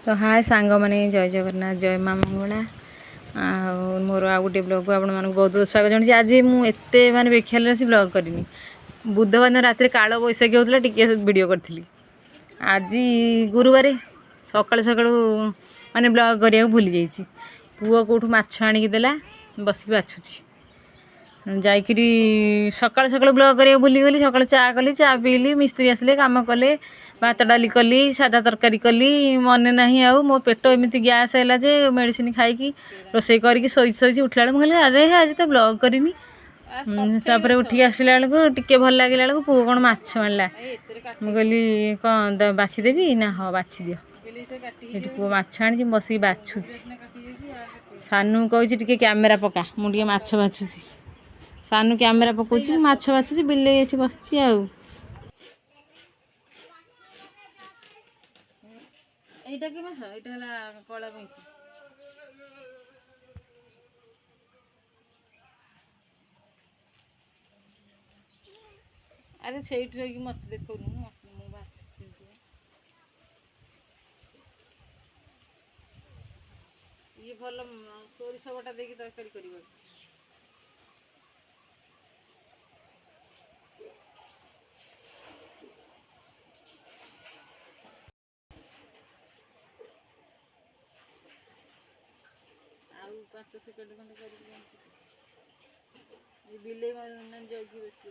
तो हाय सांग मैंने जय जगन्नाथ जय माँ मंगला मोर आ गोटे ब्लॉग को आप बहुत बहुत स्वागत जनाऊँ। आज मुझे माने बेखियाल से ब्लॉग करनी बुधवार दिन रात काल बैशाखी होता टिके वीडियो करी। आज गुरुवार सका सका माने ब्लॉग करने भूली जाइए। पुओ कौटू माछ आणिकी देला बसिक बाछुची जाकि सका सका ब्लॉग करने भूली गली। सका चा कली चा पीली मिस्त्री आसिले कम कले भात डाली कली सादा तरकारी कली मन ना आउ मो पेट एमती गैस है जे मेडिसिन खाई रोसे करके शोई उठला मुझे अरे आज तो ब्लॉग करनी। उठिक आसला बेलू टे भल लगे बेलू पु कौन माछ आनला मुझे कौन बाछीदेवी ना हाँ बाछी दियो ये पु माछ आनी बसिक बाछुची। सानू कहे कैमेरा पका मुझे माछ बाछुची सानू कैमेरा पकाउची माछ बाछुची बिले ये बस এইটা কি মাছ এটা হলা কলা মাছ। আরে সেইটি রকি মতে দেখুনু মো মাছ ইয়ে ভাল সরিষা বটা দেখি তরকারি করিব। ଆଉ 5 ସେକେଣ୍ଡ ଖଣ୍ଡେ କରିକି ବିଲେଇ ମାନେ ଜଗି ବସି।